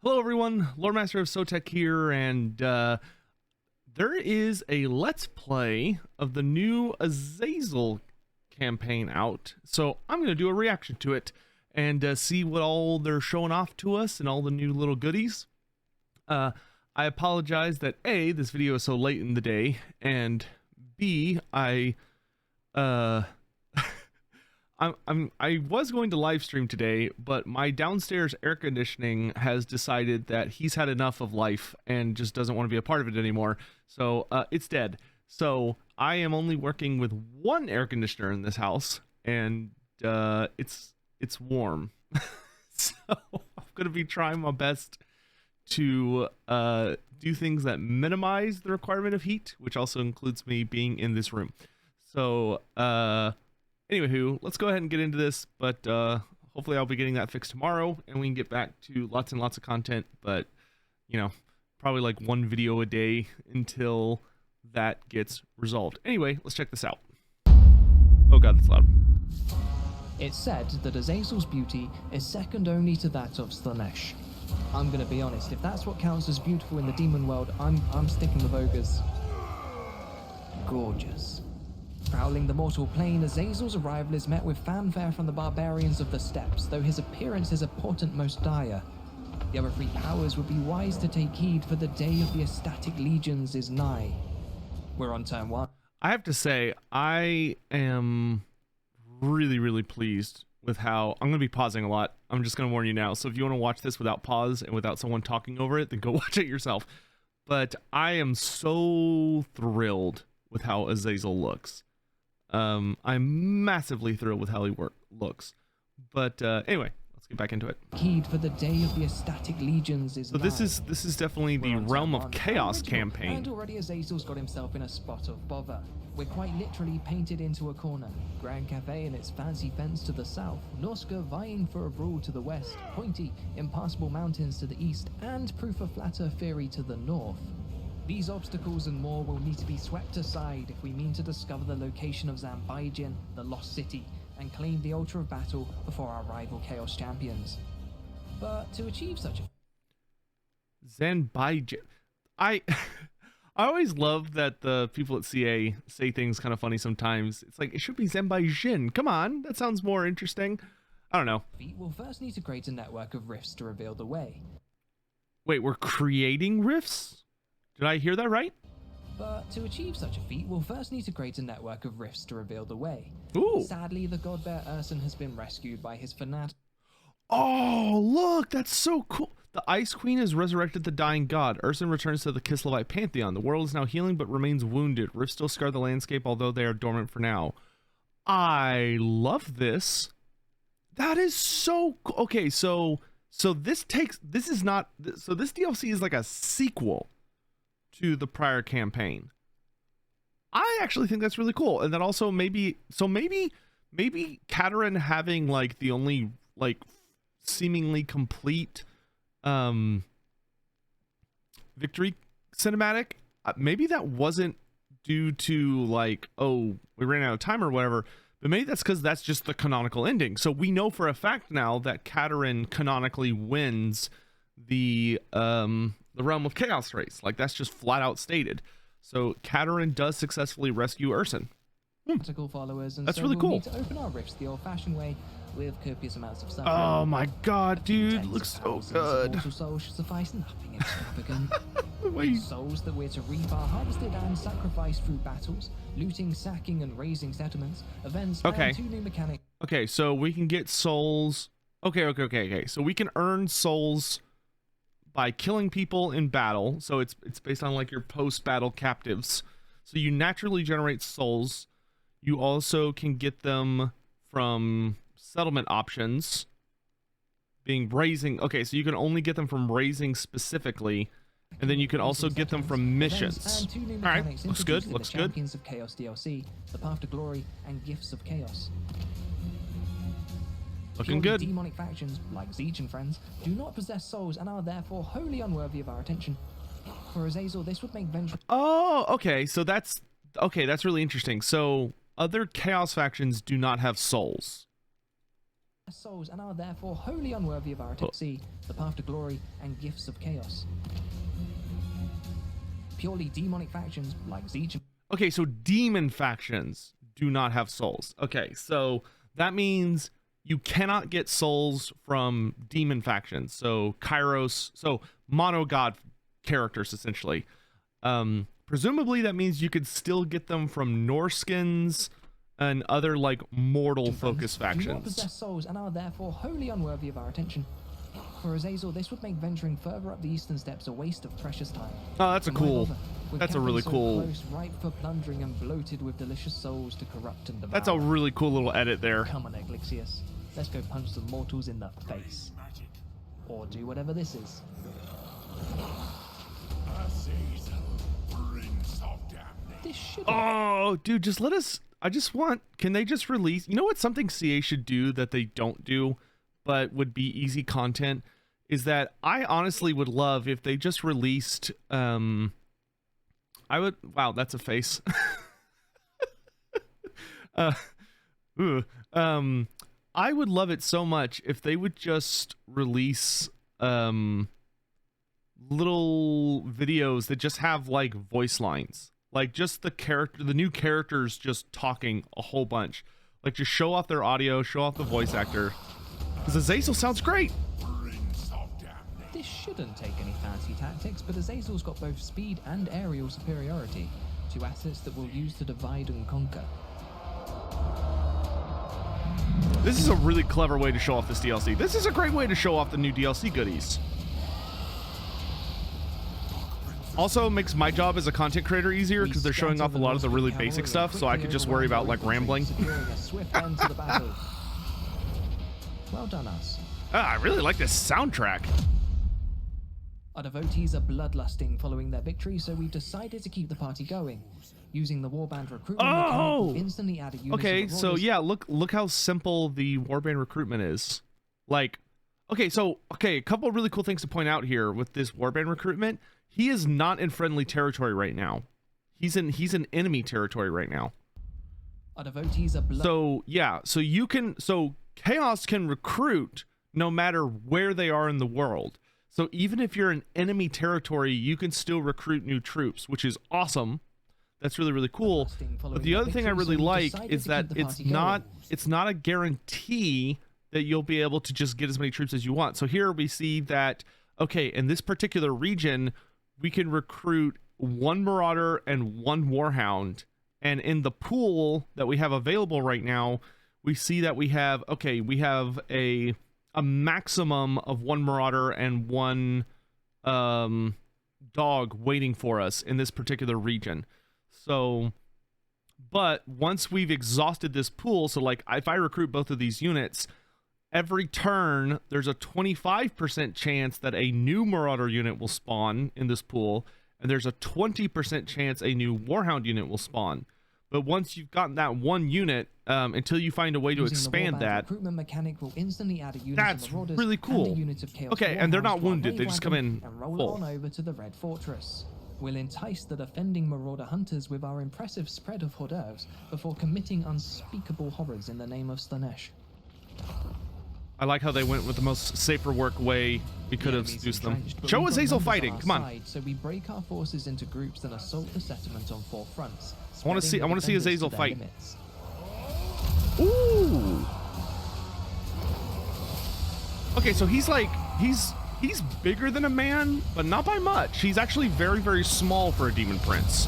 Hello everyone, Loremaster of Sotek here, and there is a Let's Play of the new Azazel campaign out, so I'm going to do a reaction to it and see what all they're showing off to us and all the new little goodies. I apologize that A, this video is so late in the day, and B, I was going to live stream today, but my downstairs air conditioning has decided that he's had enough of life and just doesn't want to be a part of it anymore. So it's dead. So I am only working with one air conditioner in this house, and it's warm. So I'm gonna be trying my best to do things that minimize the requirement of heat, which also includes me being in this room. So anywho, let's go ahead and get into this, but hopefully I'll be getting that fixed tomorrow and we can get back to lots and lots of content, but you know, probably like one video a day until that gets resolved. Anyway, let's check this out. Oh god, that's loud. It's said that Azazel's beauty is second only to that of Slaanesh. I'm gonna be honest, if that's what counts as beautiful in the demon world, I'm sticking with ogres. Gorgeous. Prowling the mortal plane, Azazel's arrival is met with fanfare from the barbarians of the steppes, though his appearance is a portent most dire. The other three powers would be wise to take heed, for the day of the ecstatic legions is nigh. We're on turn one. I have to say, I am really pleased with how I'm going to be pausing a lot. I'm just going to warn you now. So if you want to watch this without pause and without someone talking over it, then go watch it yourself. But I am so thrilled with how Azazel looks. I'm massively thrilled with how he looks. But anyway, let's get back into it. Heed, for the day of the ecstatic legions is so nigh. this is definitely the Realm of Chaos campaign. And already Azazel's got himself in a spot of bother. We're quite literally painted into a corner. Grand Cafe and its fancy fence to the south, Norska vying for a brawl to the west, pointy, impassable mountains to the east, and proof of flatter Ferry to the north. These obstacles and more will need to be swept aside if we mean to discover the location of Zanbaijin, the Lost City, and claim the altar of battle before our rival Chaos champions. But to achieve such a... Zanbaijin. I always love that the people at CA say things kind of funny sometimes. It's like, it should be Zanbaijin. Come on, that sounds more interesting. I don't know. We'll first need to create a network of rifts to reveal the way. Wait, we're creating rifts? Did I hear that right? But to achieve such a feat, we'll first need to create a network of rifts to reveal the way. Ooh. Sadly, the god bear Urson has been rescued by his fanatic. Oh, look, that's so cool. The Ice Queen has resurrected the dying god. Urson returns to the Kislevi pantheon. The world is now healing but remains wounded. Rifts still scar the landscape, although they are dormant for now. I love this. That is so cool. Okay, so this DLC is like a sequel to the prior campaign. I actually think that's really cool. And then also maybe Katerin having like the only like seemingly complete victory cinematic, maybe that wasn't due to like, oh, we ran out of time or whatever, but maybe that's because that's just the canonical ending. So we know for a fact now that Katerin canonically wins the Realm of Chaos race. Like, that's just flat out stated. So Katerin does successfully rescue Urson. Followers, and that's so really we'll cool. Need to open our rifts the old-fashioned way with copious amounts of suffering. Oh my god, dude, looks so good. Mortal souls should suffice, nothing extravagant. Wait. Souls that we're to reap are harvested and sacrificed through battles, looting, sacking, and raising settlements, events, and two new mechanics. Okay, so we can get souls. Okay. So we can earn souls by killing people in battle. So it's based on like your post-battle captives. So you naturally generate souls. You also can get them from settlement options, being raising. Okay, so you can only get them from raising specifically, and then you can also get them from missions. All right, looks good. Looks good. Champions of Chaos DLC, the Path to Glory, and Gifts of Chaos. Looking good. Demonic factions like Siege and friends do not possess souls and are therefore wholly unworthy of our attention. For Azazel, this would make venture. Oh, okay. So that's really interesting. So other Chaos factions do not have souls. souls and are therefore wholly unworthy of our see the path to glory and gifts of chaos. Purely demonic factions like Zeech. Okay, so demon factions do not have souls. Okay, so that means you cannot get souls from demon factions. So Kairos, so mono god characters essentially. Presumably that means you could still get them from Norskins and other like mortal focus factions. Do not possess souls and are therefore wholly unworthy of our attention. For Azazel, this would make venturing further up the eastern steppes a waste of precious time. Oh, that's a cool. That's a really cool. Close, ripe for plundering and bloated with delicious souls to corrupt and devour. That's a really cool little edit there. Come on, Eglixius. Let's go punch some mortals in the face. Or do whatever this is. This should. Oh, dude, just let us. I just want. Can they just release? You know what? Something CA should do that they don't do, but would be easy content. Is that I honestly would love if they just released. I would. Wow, that's a face. I would love it so much if they would just release little videos that just have like voice lines, like just the new characters just talking a whole bunch, like just show off their audio, show off the voice actor, because Azazel sounds great. This shouldn't take any fancy tactics, but Azazel's got both speed and aerial superiority, two assets that we'll use to divide and conquer. This is a really clever way to show off this DLC. This is a great way to show off the new DLC goodies. Also makes my job as a content creator easier because they're showing off a lot of the really basic stuff, so I could just worry about like rambling. Well done, us. I really like this soundtrack. Our devotees are bloodlusting following their victory, so we've decided to keep the party going. Using the Warband recruitment mechanic, we'll instantly add a unit. Okay, so yeah, look how simple the Warband recruitment is. Like, okay, a couple of really cool things to point out here with this Warband recruitment. He is not in friendly territory right now. He's in enemy territory right now. Our devotees are so yeah, so Chaos can recruit no matter where they are in the world. So even if you're in enemy territory, you can still recruit new troops, which is awesome. That's really, really cool. But the other thing I really like is that it's not a guarantee that you'll be able to just get as many troops as you want. So here we see that, okay, in this particular region, we can recruit one Marauder and one Warhound. And in the pool that we have available right now, we see that we have a maximum of one Marauder and one dog waiting for us in this particular region. So, but once we've exhausted this pool, so like if I recruit both of these units, every turn there's a 25% chance that a new Marauder unit will spawn in this pool, and there's a 20% chance a new Warhound unit will spawn. But once you've gotten that one unit, until you find a way to expand that, recruitment mechanic will instantly add a unit that's of Marauders really cool. And a unit of Chaos okay, and they're not Warhounds to our wounded; they wave just come in and roll full. on over to the Red Fortress. We'll entice the defending Marauder hunters with our impressive spread of hors d'oeuvres before committing unspeakable horrors in the name of Slaanesh. I like how they went with the most safer work way we could have seduced them. Show Azazel fighting, come on. So we break our forces into groups and assault the settlement on 4 fronts. I want to see Azazel fight. Limits. Ooh. Okay, so he's bigger than a man, but not by much. He's actually very, very small for a demon prince.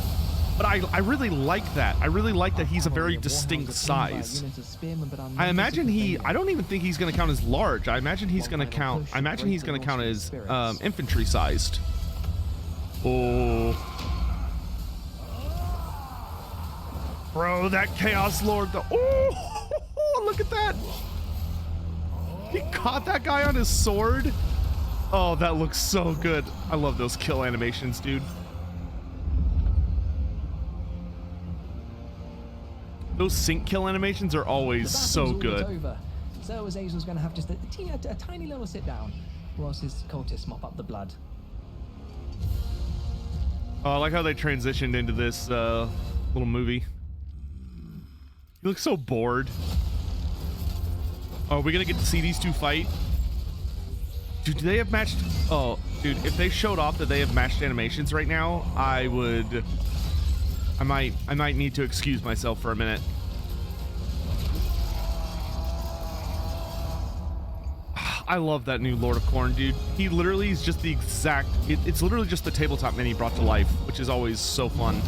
But I really like that. I really like that he's a very distinct size. I imagine I don't even think he's going to count as large. I imagine he's going to count as infantry sized. Oh. Bro, that Chaos Lord, oh, look at that. He caught that guy on his sword. Oh, that looks so good. I love those kill animations, dude. Those sync kill animations are always so good. Over. So Azazel's going to have just a tiny little sit down whilst his cultists mop up the blood. Oh, I like how they transitioned into this little movie. He looks so bored. Are we gonna get to see these two fight? Dude, do they have matched? Oh, dude, if they showed off that they have matched animations right now, I might need to excuse myself for a minute. I love that new Lord of Corn, dude. He literally is just the exact... It's literally just the tabletop mini brought to life, which is always so fun.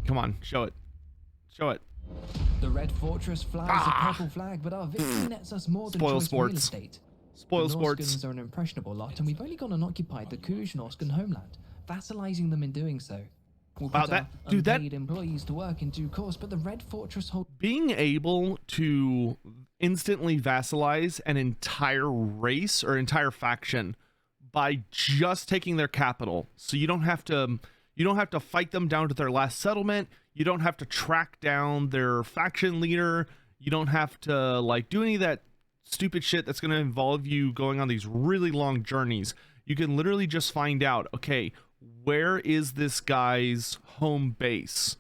Come on, show it. Show it. The Red Fortress flies a purple flag, but our victory nets us more than Spoil choice sports. real estate. Spoil the sports. Norskans are an impressionable lot, and we've only gone and occupied the Kuj Norskan homeland, vassalizing them in doing so. We'll put our unpaid employees to work in due course, but the Red Fortress hold... Being able to instantly vassalize an entire race or entire faction by just taking their capital, so you don't have to fight them down to their last settlement. You don't have to track down their faction leader. You don't have to like do any of that stupid shit that's going to involve you going on these really long journeys. You can literally just find out, okay, where is this guy's home base?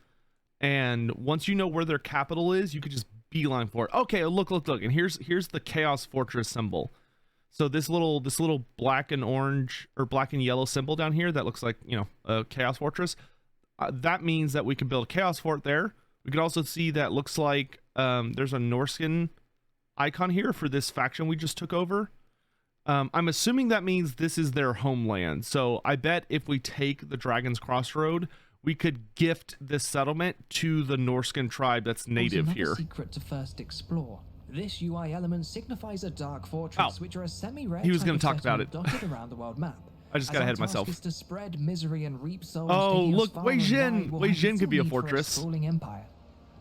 And once you know where their capital is, you could just beeline for it. Okay, look, and here's the Chaos Fortress symbol. So this little black and orange or black and yellow symbol down here that looks like, you know, a Chaos Fortress. That means that we can build a Chaos Fort there. We could also see that looks like there's a Norskan icon here for this faction we just took over. I'm assuming that means this is their homeland. So I bet if we take the Dragon's Crossroad, we could gift this settlement to the Norskan tribe that's native here. Secret to first explore. This UI element signifies a dark fortress, which are a semi-rare. He was going to talk about it. Dotted around the world map. I just got ahead of myself. Is to spread misery and reap souls. Oh, look, Wei Jin could be a fortress. Sprawling empire.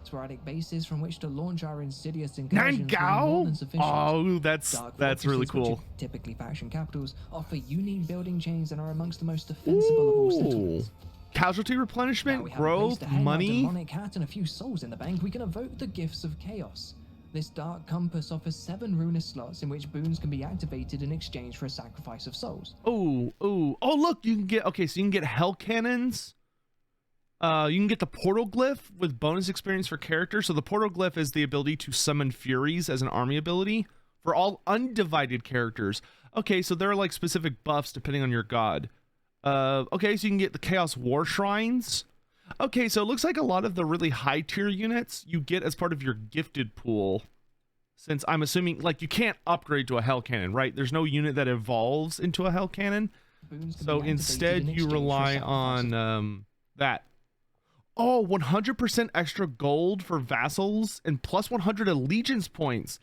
Sporadic bases from which to launch our insidious incursions. Oh, that's really cool. Typically faction capitals offer unique building chains and are amongst the most defensible of all settlements. Casualty replenishment, growth, money. Demonic hat and a few souls in the bank. We can evoke the gifts of chaos. This dark compass offers 7 ruinous slots in which boons can be activated in exchange for a sacrifice of souls. Oh, look, you can get, okay, so you can get hell cannons. You can get the portal glyph with bonus experience for characters. So the portal glyph is the ability to summon furies as an army ability for all undivided characters. Okay, so there are like specific buffs depending on your god. Okay, so you can get the Chaos War Shrines. Okay, so it looks like a lot of the really high tier units you get as part of your gifted pool. Since I'm assuming, like, you can't upgrade to a Hell Cannon, right? There's no unit that evolves into a Hell Cannon. So instead you rely on that. Oh, 100% extra gold for vassals and plus 100 allegiance points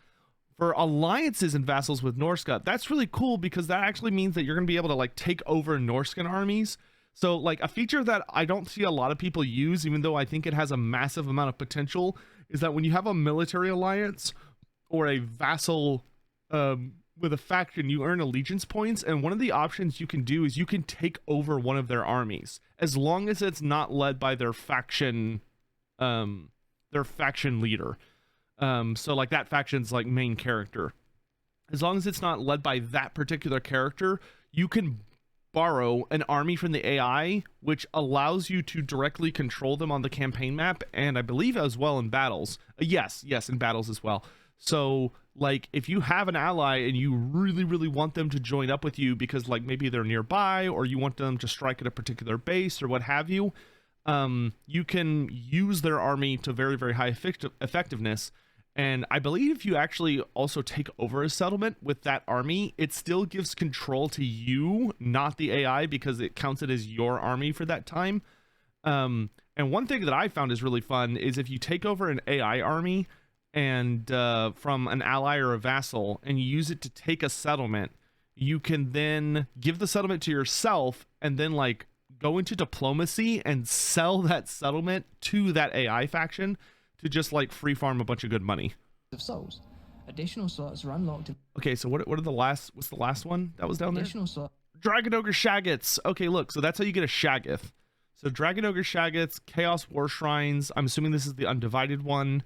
for alliances and vassals with Norsca. That's really cool because that actually means that you're going to be able to like take over Norscan armies. So like a feature that I don't see a lot of people use, even though I think it has a massive amount of potential, is that when you have a military alliance or a vassal with a faction, you earn allegiance points. And one of the options you can do is you can take over one of their armies as long as it's not led by their faction leader. So like that faction's like main character. As long as it's not led by that particular character, you can borrow an army from the AI, which allows you to directly control them on the campaign map, and I believe as well in battles. Yes, in battles as well. So like if you have an ally and you really want them to join up with you because like maybe they're nearby or you want them to strike at a particular base or what have you, you can use their army to very high effectiveness. And I believe if you actually also take over a settlement with that army, it still gives control to you, not the AI, because it counts it as your army for that time. And one thing that I found is really fun is if you take over an AI army and from an ally or a vassal and you use it to take a settlement, you can then give the settlement to yourself and then like go into diplomacy and sell that settlement to that AI faction to just like free farm a bunch of good money. Of souls. Additional slots are unlocked. Okay, so what's the last one that was down there? Additional slot. Dragon Ogre Shaggoths. Okay, look, so that's how you get a Shaggoth. So Dragon Ogre Shaggoths, Chaos War Shrines. I'm assuming this is the undivided one.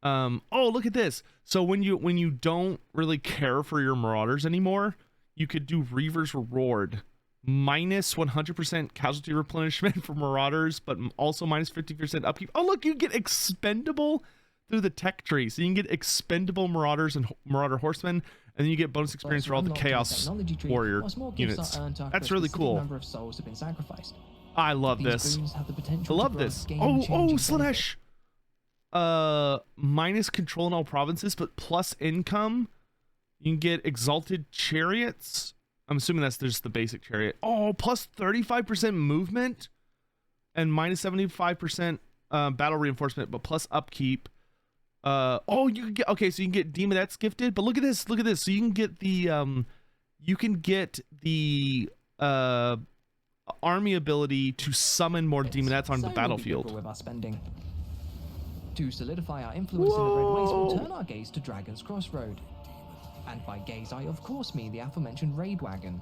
Oh, look at this. So when you don't really care for your Marauders anymore, you could do Reaver's Reward. minus 100% casualty replenishment for Marauders, but also minus 50% upkeep. Oh, look, you get expendable through the tech tree. So you can get expendable Marauders and Marauder Horsemen, and then you get bonus experience for all the Chaos Warrior units. That's really cool. Number of souls have been sacrificed. I love These this. boons have the I potential love to this. grant Oh, game-changing Slaanesh. Minus control in all provinces, but plus income. You can get Exalted Chariots. I'm assuming that's just the basic chariot. Oh, plus 35% movement and minus 75% battle reinforcement, but plus upkeep. Oh, you can get, okay, so you can get Demonettes gifted, but look at this, So you can get the army ability to summon more Demonettes onto the battlefield. With our spending. To solidify our influence in the Red Waste, we'll turn our gaze to Dragon's Crossroad. And by gaze, I of course mean the aforementioned raid wagon.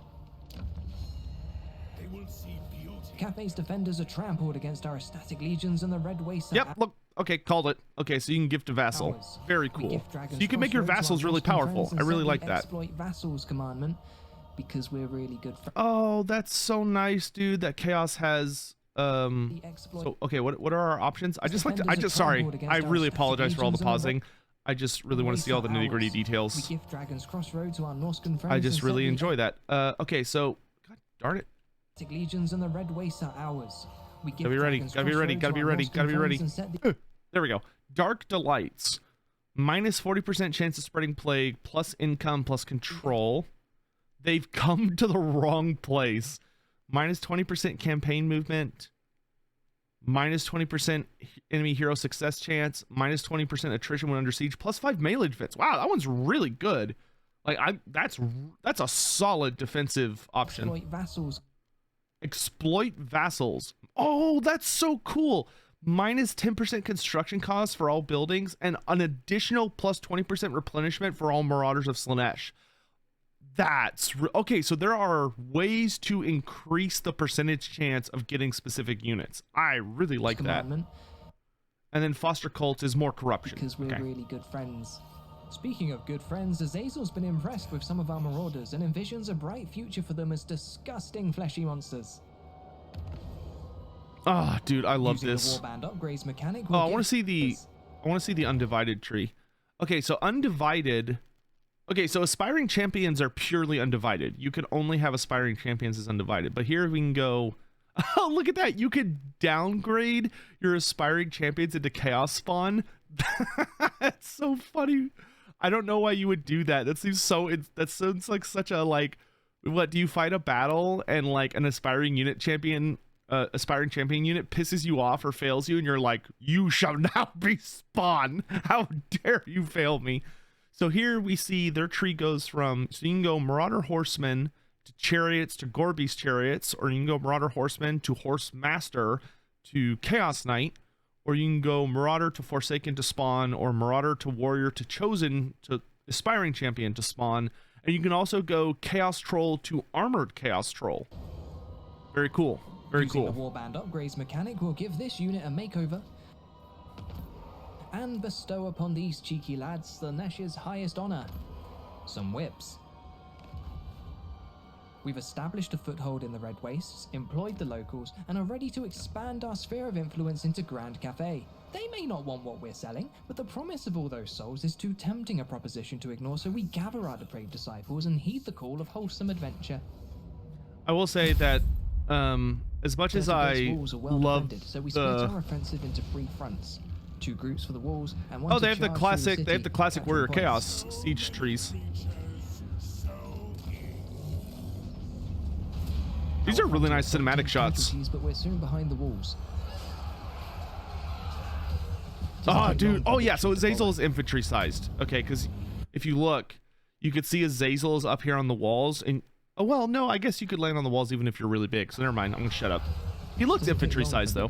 They will see beauty. Cafe's defenders are trampled against our ecstatic legions, and the Red Waste. Yep, look, okay, called it. Okay, so you can gift a vassal. Very cool. So you can make your vassals really powerful. I really like that. Exploit vassals commandment because we're really good friends. Oh, that's so nice, dude. That Chaos has so okay, what are our options? Sorry, I really apologize for all the pausing. I just really want to see all the nitty-gritty details. We gift Dragon's Crossroad to our Norscan friends. I just really enjoy that. Okay, so god darn it. Legions and the Red Waste are ours. We Gotta be ready. There we go. Dark Delights. Minus 40% chance of spreading plague, plus income, plus control. They've come to the wrong place. Minus 20% campaign movement. Minus 20% enemy hero success chance. Minus 20% attrition when under siege. Plus 5 melee defense. Wow, that one's really good. Like that's a solid defensive option. Exploit vassals. Oh, that's so cool. Minus 10% construction costs for all buildings and an additional plus 20% replenishment for all Marauders of Slaanesh. That's okay. So there are ways to increase the percentage chance of getting specific units. I really like that. And then foster cult is more corruption because we're really good friends. Speaking of good friends, Azazel's been impressed with some of our Marauders and envisions a bright future for them as disgusting fleshy monsters. Ah, oh, dude, I love this. The Warband upgrades mechanic. Oh, I want to see the undivided tree. Okay, so undivided. Okay, so aspiring champions are purely undivided. You can only have aspiring champions as undivided. But here we can go. Oh, look at that! You could downgrade your aspiring champions into chaos spawn. That's so funny. I don't know why you would do that. That seems so. That sounds like such a like. What do you fight a battle and like an aspiring unit champion? Aspiring champion unit pisses you off or fails you, and you're like, "You shall now be spawn. How dare you fail me?" So here we see their tree goes from, so you can go Marauder Horsemen to Chariots to Gorby's Chariots, or you can go Marauder Horsemen to Horsemaster to Chaos Knight, or you can go Marauder to Forsaken to spawn, or Marauder to Warrior to Chosen to Aspiring Champion to spawn, and you can also go Chaos Troll to Armored Chaos Troll. Very cool. Very cool. The Warband upgrades mechanic will give this unit a makeover and bestow upon these cheeky lads Slaanesh's highest honor, some whips. We've established a foothold in the Red Wastes, employed the locals, and are ready to expand our sphere of influence into Grand Cafe. They may not want what we're selling, but the promise of all those souls is too tempting a proposition to ignore, so we gather our depraved disciples and heed the call of wholesome adventure. I will say that as much as I love defended, so we split our offensive into 3 fronts. 2 groups for the walls and one. Oh, they have the classic Warrior Chaos siege trees. These are really nice cinematic shots. But we're soon behind the walls. Oh, dude. Oh, yeah. So Azazel is infantry sized. Okay, because if you look, you could see Azazel is up here on the walls. And oh, well, no, I guess you could land on the walls even if you're really big. So never mind. I'm gonna shut up. He looks infantry sized though.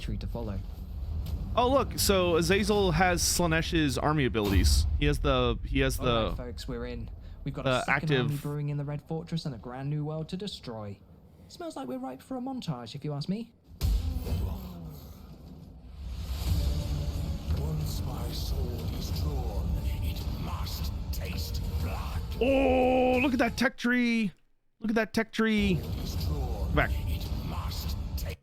Oh, look. So Azazel has Slaanesh's army abilities. He has the. All right, folks, we're in. We've got a second army brewing in the Red Fortress and a brand new world to destroy. Smells like we're ripe for a montage, if you ask me. Once my sword is drawn, it must taste blood. Oh, look at that tech tree. Look at that tech tree. Is drawn. Back. It must take.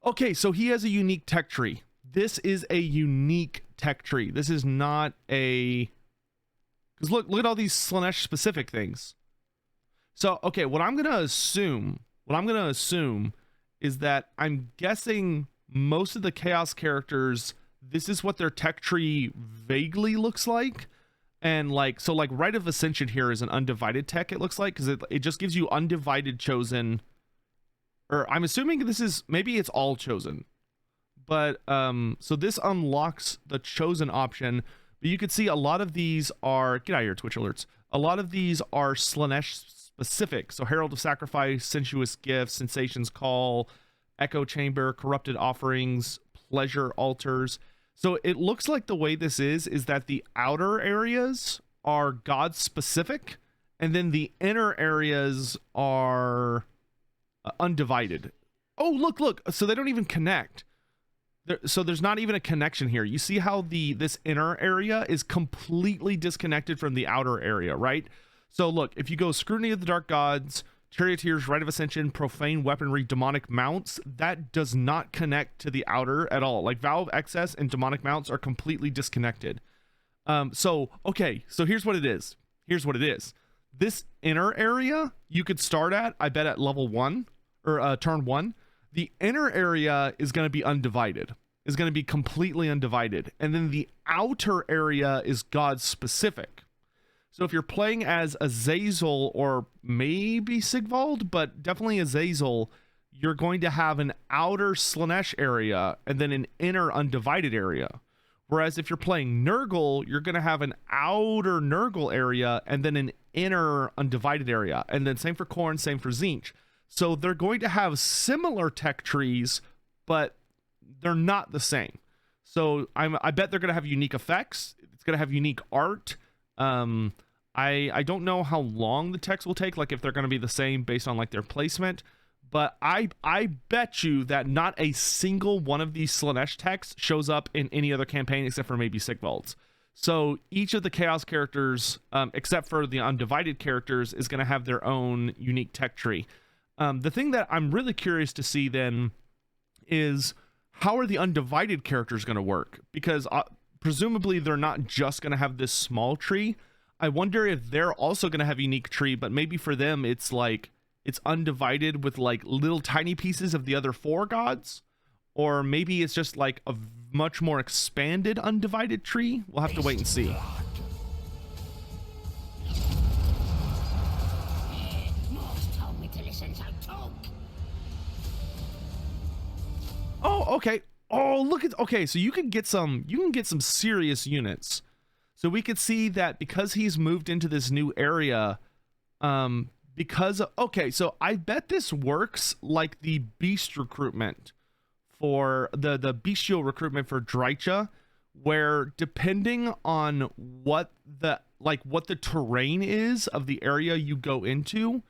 Okay, so he has a unique tech tree. This is a unique tech tree. This is not a... Because look at all these Slaanesh specific things. So, okay, what I'm going to assume is that I'm guessing most of the Chaos characters, this is what their tech tree vaguely looks like. And like, so like Rite of Ascension here is an undivided tech, it looks like, because it just gives you undivided chosen. Or I'm assuming this is, maybe it's all chosen. But, so this unlocks the chosen option. But you can see a lot of these are, get out of here, Twitch alerts. A lot of these are Slaanesh specific. So Herald of Sacrifice, Sensuous Gifts, Sensations Call, Echo Chamber, Corrupted Offerings, Pleasure Altars. So it looks like the way this is that the outer areas are God specific, and then the inner areas are undivided. Oh, look. So they don't even connect. So there's not even a connection here. You see how this inner area is completely disconnected from the outer area, right? So look, if you go Scrutiny of the Dark Gods, Charioteers, Rite of Ascension, Profane Weaponry, Demonic Mounts, that does not connect to the outer at all. Like Vow of Excess and Demonic Mounts are completely disconnected. So here's what it is. This inner area you could start at, I bet, at level 1 or turn 1. The inner area is going to be undivided, is going to be completely undivided. And then the outer area is God specific. So if you're playing as Azazel or maybe Sigvald, but definitely Azazel, you're going to have an outer Slaanesh area and then an inner undivided area. Whereas if you're playing Nurgle, you're going to have an outer Nurgle area and then an inner undivided area. And then same for Khorne, same for Tzeentch. So they're going to have similar tech trees, but they're not the same. So I bet they're going to have unique effects. It's going to have unique art. I don't know how long the techs will take, like if they're going to be the same based on like their placement, but I bet you that not a single one of these Slaanesh techs shows up in any other campaign except for maybe Sigvald's. So each of the Chaos characters, except for the undivided characters, is going to have their own unique tech tree. The thing that I'm really curious to see then is how are the undivided characters going to work? Because presumably they're not just going to have this small tree. I wonder if they're also going to have a unique tree, but maybe for them it's like it's undivided with like little tiny pieces of the other 4 gods, or maybe it's just like a much more expanded undivided tree. We'll have to wait and see. Oh, okay. Oh, look at, okay, so you can get some serious units. So we could see that because he's moved into this new area, okay, so I bet this works like the beast recruitment for the bestial recruitment for Drycha, where depending on what the terrain is of the area you go into,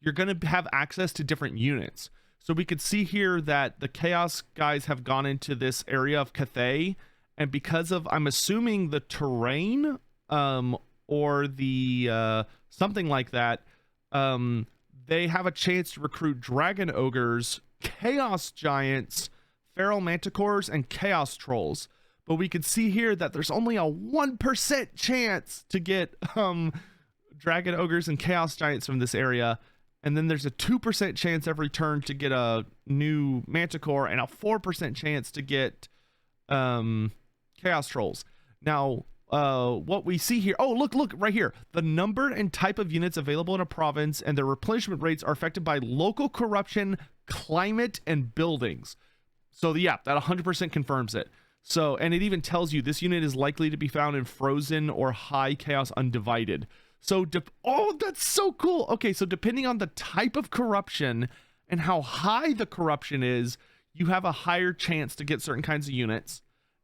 you're going to have access to different units. So we could see here that the Chaos guys have gone into this area of Cathay, and because of, I'm assuming, the terrain, or the, something like that, they have a chance to recruit Dragon Ogres, Chaos Giants, Feral Manticores, and Chaos Trolls. But we could see here that there's only a 1% chance to get, Dragon Ogres and Chaos Giants from this area. And then there's a 2% chance every turn to get a new Manticore, and a 4% chance to get Chaos Trolls. Now, what we see here, oh, look right here. The number and type of units available in a province and their replenishment rates are affected by local corruption, climate, and buildings. So yeah, that 100% confirms it. So, and it even tells you this unit is likely to be found in Frozen or High Chaos Undivided. So, oh, that's so cool. Okay, so depending on the type of corruption and how high the corruption is, you have a higher chance to get certain kinds of units.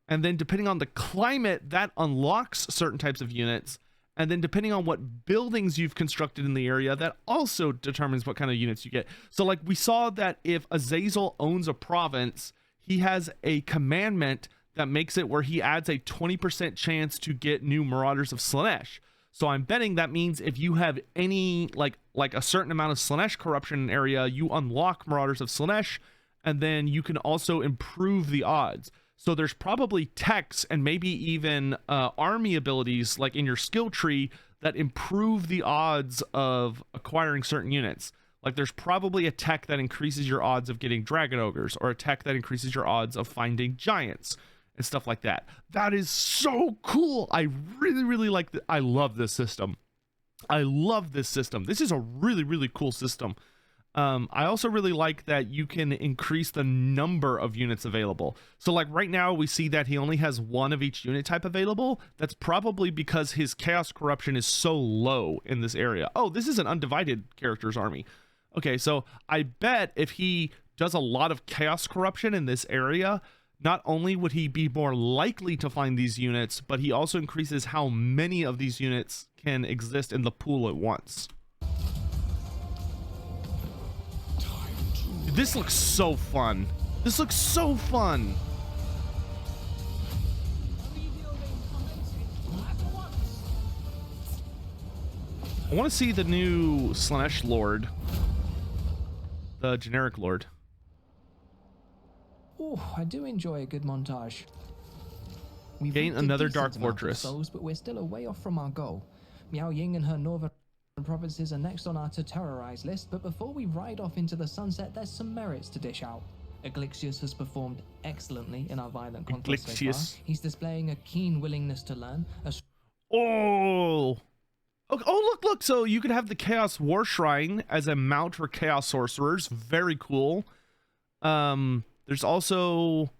And then depending on the climate, that unlocks certain types of units. And then depending on what buildings you've constructed in the area, that also determines what kind of units you get. So like we saw that if Azazel owns a province, he has a commandment that makes it where he adds a 20% chance to get new Marauders of Slaanesh. So I'm betting that means if you have any like a certain amount of Slaanesh corruption in an area, you unlock Marauders of Slaanesh, and then you can also improve the odds. So there's probably techs and maybe even army abilities like in your skill tree that improve the odds of acquiring certain units. Like there's probably a tech that increases your odds of getting dragon ogres, or a tech that increases your odds of finding giants and stuff like that. That is so cool. I really like that. I love this system. I love this system. This is a really cool system. I also really like that you can increase the number of units available. So like right now we see that he only has one of each unit type available. That's probably because his chaos corruption is so low in this area. Oh, this is an undivided character's army. Okay, so I bet if he does a lot of chaos corruption in this area, not only would he be more likely to find these units, but he also increases how many of these units can exist in the pool at once. Dude, this looks so fun. This looks so fun. I want to see the new Slaanesh Lord. The generic Lord. Oh, I do enjoy a good montage. We've Gain reached a another decent dark amount of fortress. souls, but we're still a way off from our goal. Miao Ying and her northern provinces are next on our to terrorize list, but before we ride off into the sunset, there's some merits to dish out. Aglixius has performed excellently in our violent conquest so far. He's displaying a keen willingness to learn. Oh, okay. Oh, look. So you could have the Chaos War Shrine as a mount for Chaos Sorcerers. Very cool. There's also,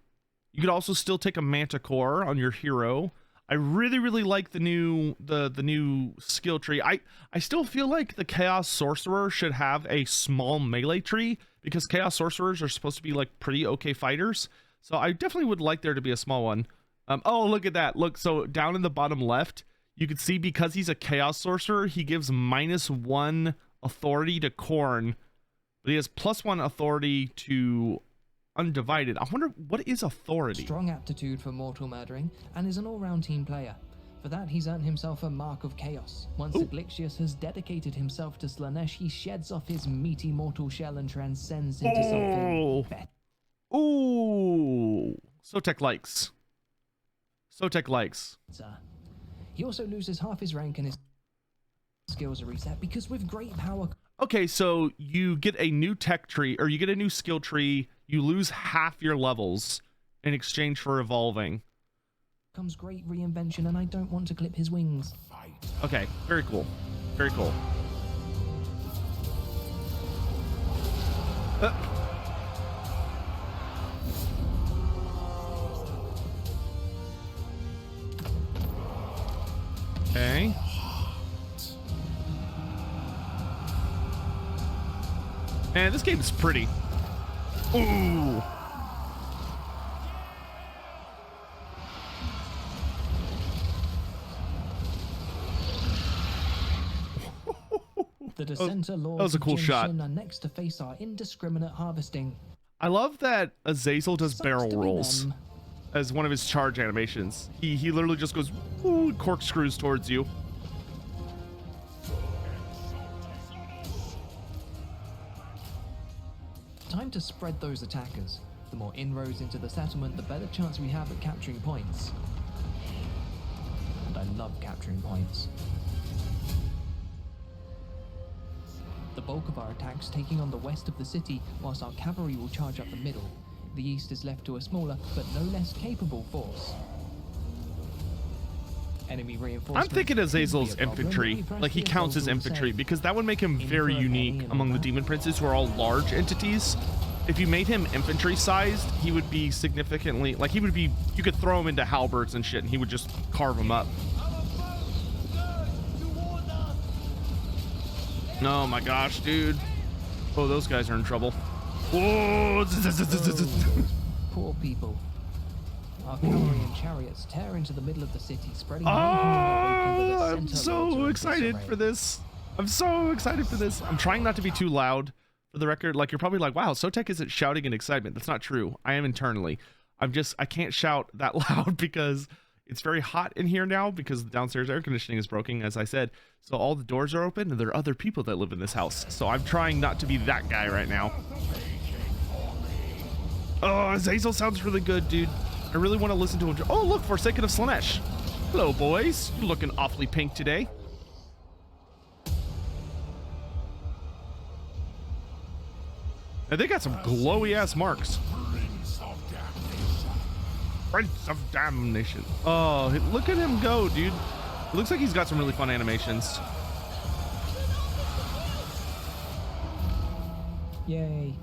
you could also still take a Manticore on your hero. I really like the new skill tree. I still feel like the Chaos Sorcerer should have a small melee tree, because Chaos Sorcerers are supposed to be like pretty okay fighters. So I definitely would like there to be a small one. Oh, look at that. Look, so down in the bottom left, you can see because he's a Chaos Sorcerer, he gives -1 authority to Khorne, but he has +1 authority to Undivided. I wonder, what is authority? Strong aptitude for mortal murdering, and is an all-round team player. For that, he's earned himself a Mark of Chaos. Once Aglixius has dedicated himself to Slaanesh, he sheds off his meaty mortal shell and transcends into something better. Ooh, Sotek likes. He also loses half his rank and his skills are reset, because with great power... Okay, so you get a new tech tree, or you get a new skill tree, you lose half your levels in exchange for evolving. Comes great reinvention, and I don't want to clip his wings. Okay, very cool. Very cool. Okay. Man, this game is pretty. Ooh. The Dissenter Lords that was a cool of shot. Jin are next to face our indiscriminate harvesting. I love that Azazel does Sucks barrel to be rolls them. as one of his charge animations. He literally just goes, ooh, corkscrews towards you. Time to spread those attackers. The more inroads into the settlement, the better chance we have at capturing points. And I love capturing points. The bulk of our attacks taking on the west of the city, whilst our cavalry will charge up the middle. The east is left to a smaller, but no less capable force. Enemy reinforcements. I'm thinking Azazel's could be a problem, infantry. but we press Like, he the counts as assault rule infantry, safe. because that would make him In very for a unique penny and among all the that. demon princes, who are all large entities. If you made him infantry sized, he would be significantly, like, he would be, you could throw him into halberds and shit and he would just carve him up. Oh my gosh, dude. Oh, those guys are in trouble. Whoa. Poor people. Our cavalry and chariots tear into the middle of the city, spreading mayhem in their wake over the I'm center so lords are in excited disarray. for this. I'm so excited for this. I'm trying not to be too loud for the record. Like, you're probably like, wow, Sotek isn't shouting in excitement. That's not true. I am internally. I can't shout that loud because It's very hot in here now because the downstairs air conditioning is broken, as I said. So all the doors are open and there are other people that live in this house. So I'm trying not to be that guy right now. Oh, Azazel sounds really good, dude. I really want to listen to him. Oh, look, Forsaken of Slaanesh. Hello, boys. You're looking awfully pink today. And they got some glowy ass marks. Prince of Damnation. Oh, look at him go, dude. It looks like he's got some really fun animations. Yay.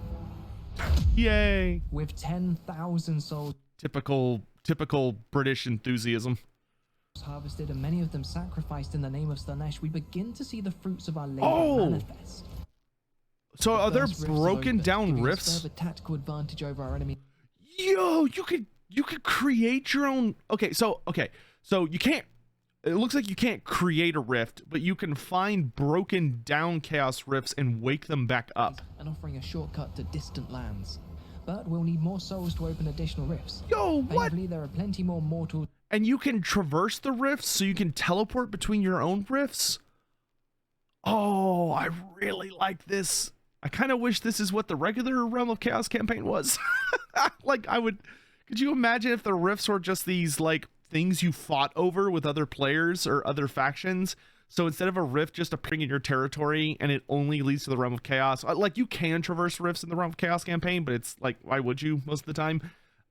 Yay. With 10,000 souls Typical British enthusiasm. harvested and many of them sacrificed in the name of Slaanesh, we begin to see the fruits of our labor manifest. So are there First rifts broken open, down giving us rifts? further tactical advantage over our enemy. Yo, you could create your own. Okay, so you can't. It looks like you can't create a rift, but you can find broken down chaos rifts and wake them back up. And offering a shortcut to distant lands. But we'll need more souls to open additional rifts. Yo, what? Thankfully, there are plenty more mortal. And you can traverse the rifts, so you can teleport between your own rifts. Oh, I really like this. I kind of wish this is what the regular Realm of Chaos campaign was. Like, could you imagine if the rifts were just these, like, things you fought over with other players or other factions? So instead of a rift just appearing in your territory and it only leads to the Realm of Chaos, like, you can traverse rifts in the Realm of Chaos campaign, but it's like, why would you most of the time?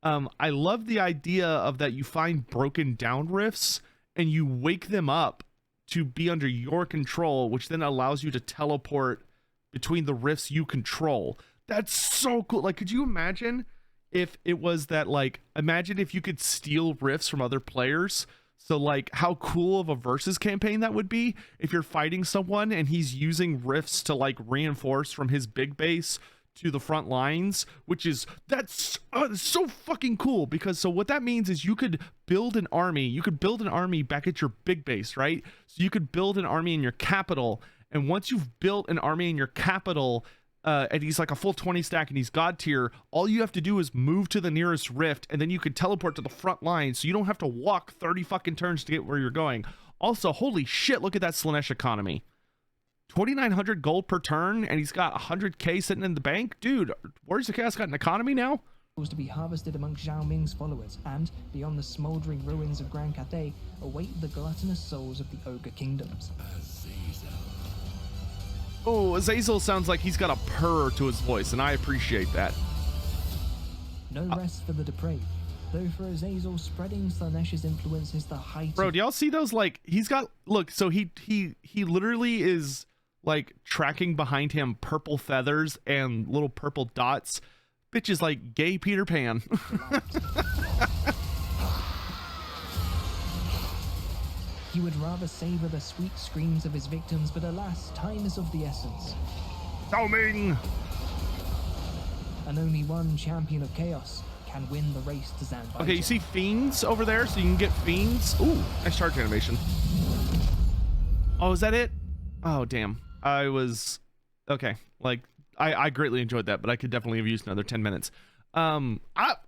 I love the idea of that you find broken down rifts and you wake them up to be under your control, which then allows you to teleport between the rifts you control. That's so cool. Like, could you imagine if it was that, like, imagine if you could steal rifts from other players? So, like, how cool of a versus campaign that would be if you're fighting someone and he's using rifts to, like, reinforce from his big base to the front lines, which is, that's so fucking cool. Because so what that means is you could build an army back at your big base, right? So you could build an army in your capital, and once you've built an army in your capital, and he's like a full 20 stack and he's god tier, all you have to do is move to the nearest rift, and then you could teleport to the front line, so you don't have to walk 30 fucking turns to get where you're going. Also, holy shit, look at that Slaanesh economy. 2,900 gold per turn, and he's got 100k sitting in the bank. Dude, Warriors of Chaos got an economy now? To be harvested among Zhao Ming's followers, and beyond the smoldering ruins of Grand Cathay, await the gluttonous souls of the Ogre Kingdoms. Oh, Azazel sounds like he's got a purr to his voice, and I appreciate that. No rest for the depraved. Though for Azazel, spreading Slaanesh's influence is the height. Bro, do y'all see those? Like, he's got, look, so he literally is, like, tracking behind him purple feathers and little purple dots. Bitch is like gay Peter Pan. He would rather savor the sweet screams of his victims, but alas, time is of the essence. Zhao Ming! And only one champion of chaos can win the race to Zanbai. Okay, you see fiends over there, so you can get fiends. Ooh, nice charge animation. Oh, is that it? Oh, damn. I was... Okay, like, I greatly enjoyed that, but I could definitely have used another 10 minutes. I'm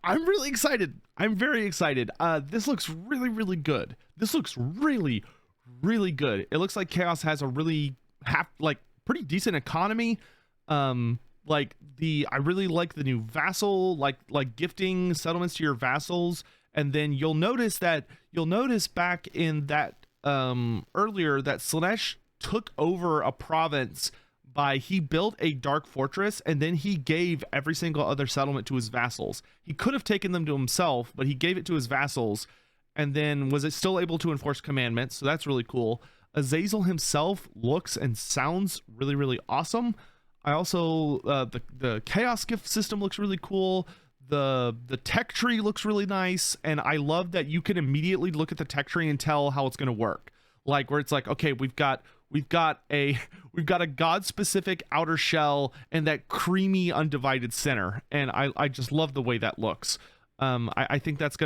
really excited. I'm very excited. This looks really, really good. This looks really, really good. It looks like Chaos has a really pretty decent economy. I really like the new vassal, like gifting settlements to your vassals. And then you'll notice back in that earlier that Slaanesh took over a province he built a dark fortress, and then he gave every single other settlement to his vassals. He could have taken them to himself, but he gave it to his vassals, and then was still able to enforce commandments, so that's really cool. Azazel himself looks and sounds really, really awesome. I also, the chaos gift system looks really cool. The tech tree looks really nice, and I love that you can immediately look at the tech tree and tell how it's going to work. Like, where it's like, okay, we've got a god specific outer shell and that creamy undivided center, and I just love the way that looks. I think that's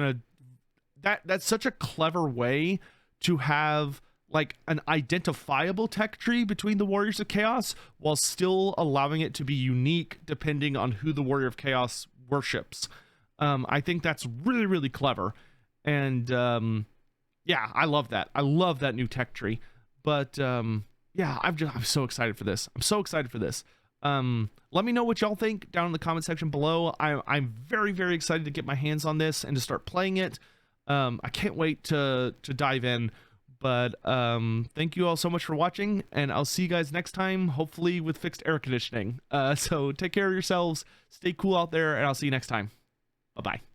such a clever way to have like an identifiable tech tree between the Warriors of Chaos while still allowing it to be unique depending on who the Warrior of Chaos worships. I think that's really, really clever. And Yeah, I love that. I love that new tech tree. But yeah, I'm so excited for this. I'm so excited for this. Let me know what y'all think down in the comment section below. I'm very, very excited to get my hands on this and to start playing it. I can't wait to dive in. But thank you all so much for watching, and I'll see you guys next time, hopefully with fixed air conditioning. So take care of yourselves, stay cool out there, and I'll see you next time. Bye-bye.